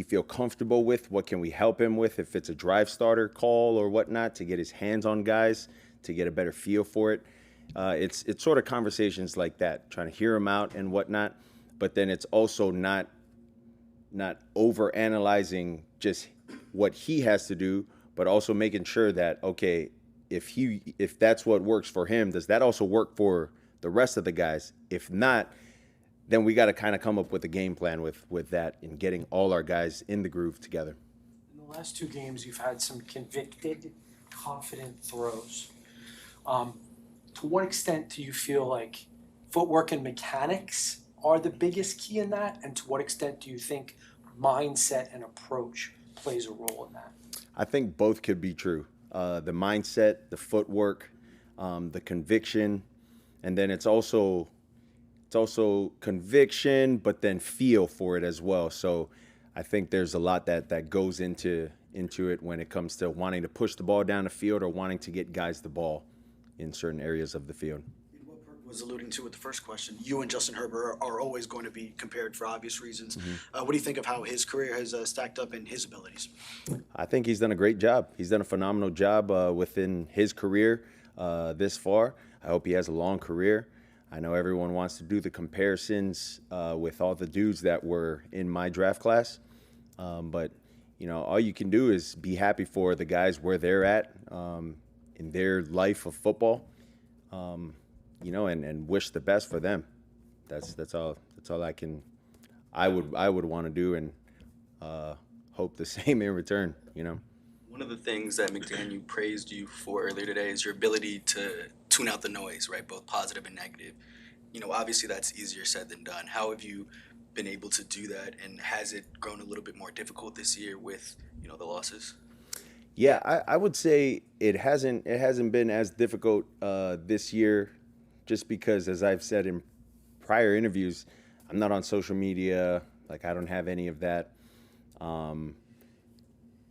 feel comfortable with? What can we help him with if it's a drive starter call or whatnot to get his hands on guys, to get a better feel for it? It's sort of conversations like that, trying to hear him out and whatnot, but then it's also not over analyzing just what he has to do, but also making sure that, okay, if that's what works for him, does that also work for the rest of the guys? If not, then we got to kind of come up with a game plan with that and getting all our guys in the groove together. In the last two games, you've had some convicted, confident throws. To what extent do you feel like footwork and mechanics are the biggest key in that? And to what extent do you think mindset and approach plays a role in that? I think both could be true. The mindset, the footwork, the conviction, and then it's also conviction, but then feel for it as well. So I think there's a lot that goes into it when it comes to wanting to push the ball down the field or wanting to get guys the ball in certain areas of the field. What Perk was alluding to with the first question, you and Justin Herbert are always going to be compared for obvious reasons. What do you think of how his career has stacked up in his abilities? I think he's done a great job. He's done a phenomenal job within his career this far. I hope he has a long career. I know everyone wants to do the comparisons with all the dudes that were in my draft class, but all you can do is be happy for the guys where they're at in their life of football, and wish the best for them. That's all I would want to do, and hope the same in return. One of the things that McDaniel praised you for earlier today is your ability to tune out the noise, right? Both positive and negative. Obviously that's easier said than done. How have you been able to do that, and has it grown a little bit more difficult this year with, the losses? Yeah, I would say it hasn't been as difficult this year, just because, as I've said in prior interviews, I'm not on social media. Like, I don't have any of that.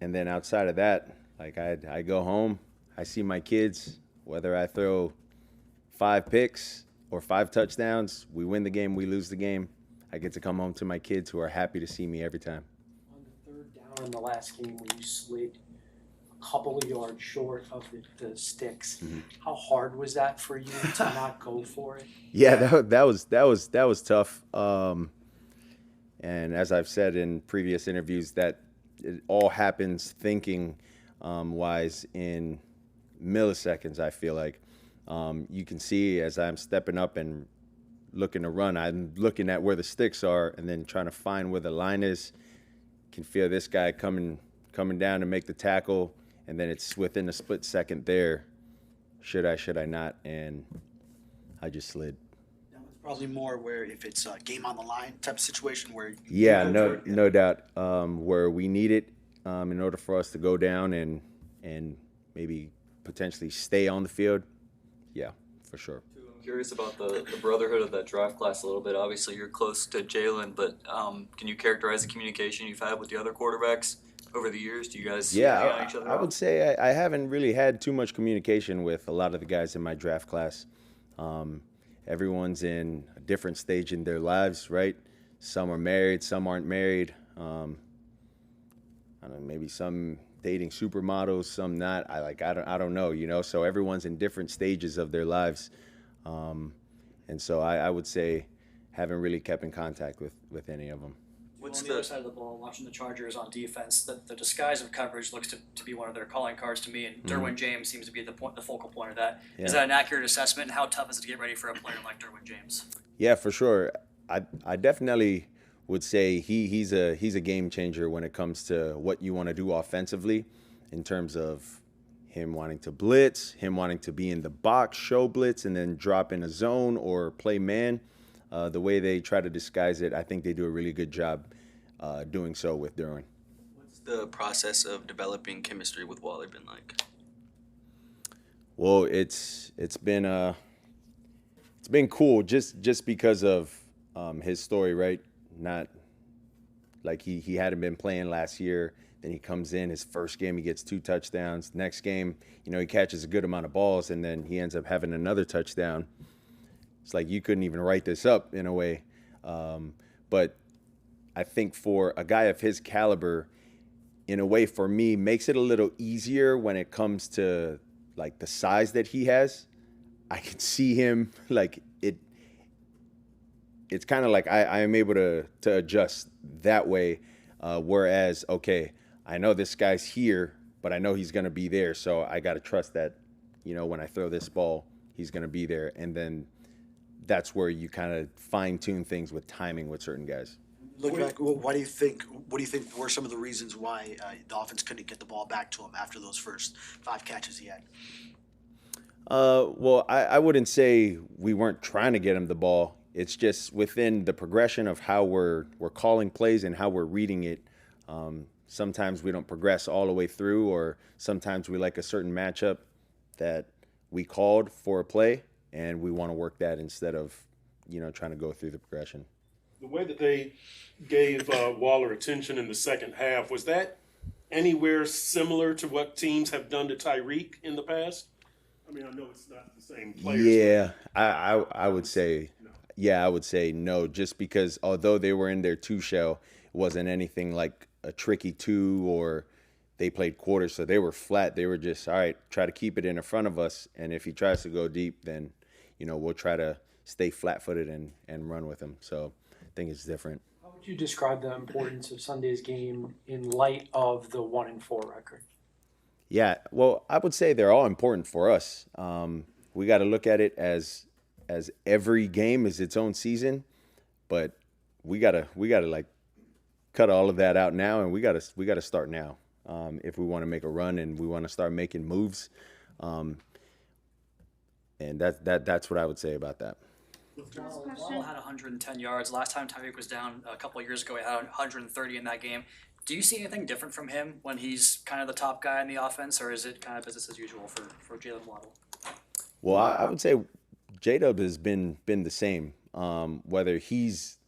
And then outside of that, like, I go home, I see my kids, whether I throw 5 picks or 5 touchdowns, we win the game, we lose the game, I get to come home to my kids who are happy to see me every time. On the third down in the last game when you slid a couple of yards short of the sticks, how hard was that for you to not go for it? Yeah, that was tough. And as I've said in previous interviews, that it all happens thinking wise in milliseconds. I feel like you can see as I'm stepping up and looking to run, I'm looking at where the sticks are and then trying to find where the line is. Can feel this guy coming down to make the tackle, and then it's within a split second there. Should I not? And I just slid. Now, it's probably more where if it's a game on the line type of situation where no doubt, where we need it in order for us to go down and maybe potentially stay on the field. Yeah, for sure. I'm curious about the brotherhood of that draft class a little bit. Obviously, you're close to Jalen, but can you characterize the communication you've had with the other quarterbacks over the years? Do you guys hang on each other? I would say I haven't really had too much communication with a lot of the guys in my draft class. Everyone's in a different stage in their lives, right? Some are married, some aren't married. I don't know, maybe some dating supermodels, some not. I don't know, So everyone's in different stages of their lives, and so I would say haven't really kept in contact with any of them. On the other side of the ball, watching the Chargers on defense, the disguise of coverage looks to be one of their calling cards to me, and Derwin James seems to be the focal point of that. Yeah. Is that an accurate assessment, and how tough is it to get ready for a player like Derwin James? Yeah, for sure. I definitely would say he's a game changer when it comes to what you want to do offensively, in terms of him wanting to blitz, him wanting to be in the box, show blitz, and then drop in a zone or play man. The way they try to disguise it, I think they do a really good job doing so with Derwin. What's the process of developing chemistry with Wally been like? Well, it's been cool just because of his story, right? Not like he hadn't been playing last year. Then he comes in, his first game he gets 2 touchdowns. Next game, he catches a good amount of balls, and then he ends up having another touchdown. It's like you couldn't even write this up in a way. But I think for a guy of his caliber, in a way, for me, makes it a little easier when it comes to like the size that he has. I can see him like it. It's kind of like I am able to adjust that way. Whereas, okay, I know this guy's here, but I know he's going to be there. So I got to trust that, when I throw this ball, he's going to be there. And then that's where you kind of fine tune things with timing with certain guys. Looking back, what do you think were some of the reasons why the offense couldn't get the ball back to him after those first 5 catches he had? Well, I wouldn't say we weren't trying to get him the ball. It's just within the progression of how we're calling plays and how we're reading it. Sometimes we don't progress all the way through, or sometimes we like a certain matchup that we called for a play, and we want to work that instead of, trying to go through the progression. The way that they gave Waller attention in the second half, was that anywhere similar to what teams have done to Tyreek in the past? I mean, I know it's not the same players. Yeah, I would say, I would say no, just because although they were in their 2 shell, it wasn't anything like a tricky 2 or they played quarters, so they were flat. They were just, all right, try to keep it in front of us, and if he tries to go deep, then, we'll try to stay flat-footed and run with him. So I think it's different. How would you describe the importance of Sunday's game in light of the 1-4 record? Yeah, well, I would say they're all important for us. We got to look at it as every game is its own season, but we gotta like cut all of that out now, and we gotta start now if we want to make a run and we want to start making moves. And that's what I would say about that. Waddle had 110 yards. Last time Tyreek was down a couple of years ago, he had 130 in that game. Do you see anything different from him when he's kind of the top guy in the offense, or is it kind of business as usual for Jalen Waddle? Well, I would say J-Dub has been the same. Whether he's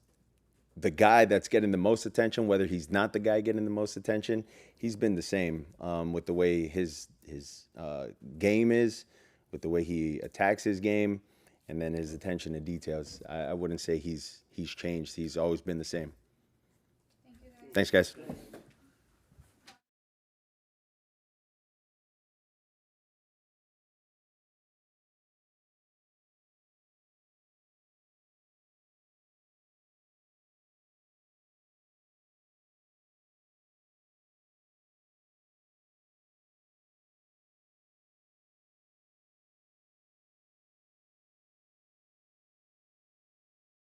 the guy that's getting the most attention, whether he's not the guy getting the most attention, he's been the same with the way his game is, with the way he attacks his game, and then his attention to details. I wouldn't say he's changed. He's always been the same. Thank you, guys. Thanks, guys.